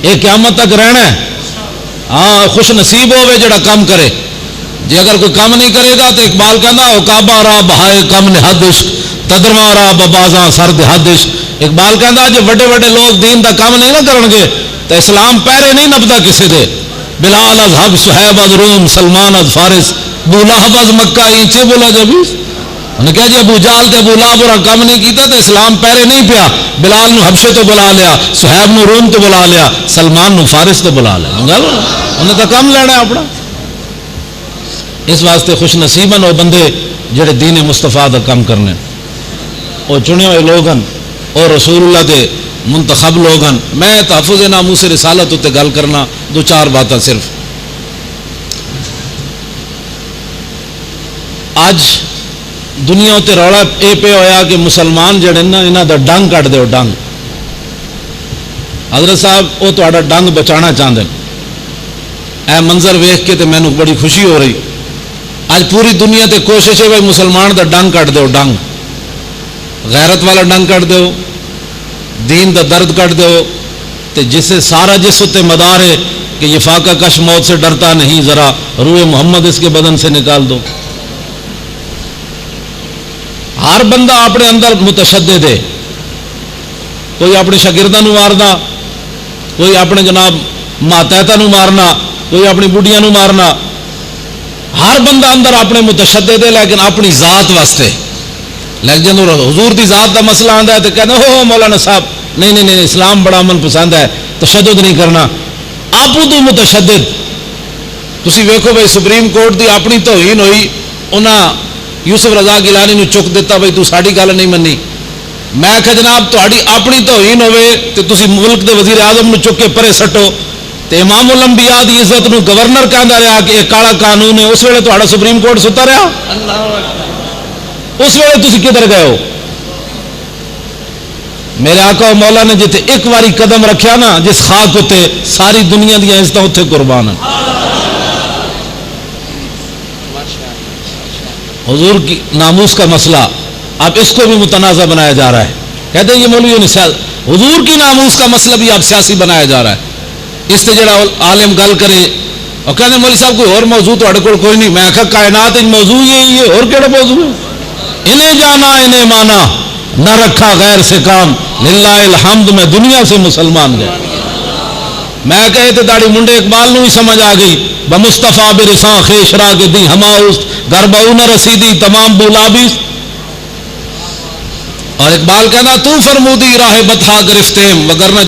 یہ قیامت تک رہنا ہے. ہاں خوش نصیب ہوئے جڑا کام کرے. جی اگر کوئی کام نہیں کرے گا تو اقبال کہنا او کعبہ را بہائے کم نہادش تدرما را ببازاں سرد حدش. اقبال کہنا جی وڈے وڈے لوگ دین دا کام نہیں نہ کرن گے تو اسلام پیرے نہیں نبدا کسی دے. بلال از حب صہیب از روم سلمان از فارس ابو لہب از مکہ اینچے بولا جبیس. انہوں نے کہا جی ابو جال تے ابو لہب اور کام نہیں کیتا تو اسلام پیرے نہیں پیا. بلال نو حبشے تو بلا لیا, صہیب نو روم تو بلا لیا, سلمان نو فارس تو بلا لیا. انہیں تو کم لینا ہے اپنا. اس واسطے خوش نصیبن وہ بندے جڑے دین مصطفیٰ دا کام کرنے, وہ چنے ہوئے لوگن اور رسول اللہ دے منتخب لوگن. میں تحفظ ناموس رسالت تے گل کرنا دو چار باتاں صرف. اج دنیا تے رولا اے پہ ہویا کہ مسلمان جڑے نا انہاں دا ڈنگ کٹ دیو. ڈنگ حضرت صاحب وہ تہاڈا ڈنگ بچانا چاہتے ہیں. اے منظر ویخ کے تے مینوں بڑی خوشی ہو رہی. اج پوری دنیا تے کوشش ہے بھائی مسلمان دا ڈنگ کٹ دیو. ڈنگ غیرت والا ڈنگ کٹ دیو, دین دا درد کٹ دیو. تے جسے سارا جس تے مدار ہے کہ یہ فاقہ کش موت سے ڈرتا نہیں, ذرا روح محمد اس کے بدن سے نکال دو. ہر بندہ اپنے اندر متشدد ہے. کوئی اپنے شاگرداں نو مارنا, کوئی اپنے جناب ماتحتاں نو مارنا, کوئی اپنی بڑھیاں نو مارنا. ہر بندہ اندر اپنے متشدد ہے لیکن اپنی ذات واسطے. لیکن جب حضور دی ذات دا مسئلہ آتا ہے تو کہنا ہو مولانا صاحب نہیں نہیں نہیں اسلام بڑا امن پسند ہے, تشدد نہیں کرنا. آپ تو متشدد. تسی ویکھو بھائی سپریم کورٹ دی اپنی توہین ہوئی, انہاں یوسف رضا گیلانی نو چک دیتا بھائی تو ساڈی گل نہیں منی. میں کہ جناب تہاڈی اپنی توہین ہوئے تو تسی ملک دے وزیر اعظم نو چک کے پرے سٹو. تے امام الانبیاء دی عزت نو گورنر کہندا رہا کہ یہ کالا قانون ہے. اس ویلے تہاڈا سپریم کورٹ ستا رہا. اس ویلے تسی کدھر گئے ہو؟ میرے آقا و مولا نے جتے ایک واری قدم رکھیا نا جس خاک ہوتے ساری دنیا دی عزتاں اتنے قربان ہیں. حضور کی ناموس کا مسئلہ اب اس کو بھی متنازع بنایا جا رہا ہے. کہتے ہیں یہ مولویوں نے حضور کی ناموس کا مسئلہ بھی اب سیاسی بنایا جا رہا ہے. اس سے جڑا عالم گل کرے اور کہتے مولوی صاحب کوئی اور موضوع تہاڈے کول کوئی نہیں. میں آخا کائنات موضوع یہی ہے, اور کیڑا موضوع ہے؟ انہیں جانا انہیں مانا نہ رکھا غیر سے کام, للہ الحمد میں دنیا سے مسلمان گئے. میں کہے تو داڑھی منڈے اقبال نو ہی سمجھ آ گئی. بمصطفیٰ برساں خیش را کے دی ہماؤست گربہ نہ رسیدی تمام بولابیس. اور اقبال کہنا تو فرمودی راہ بتہا گرفتیم وگرنہ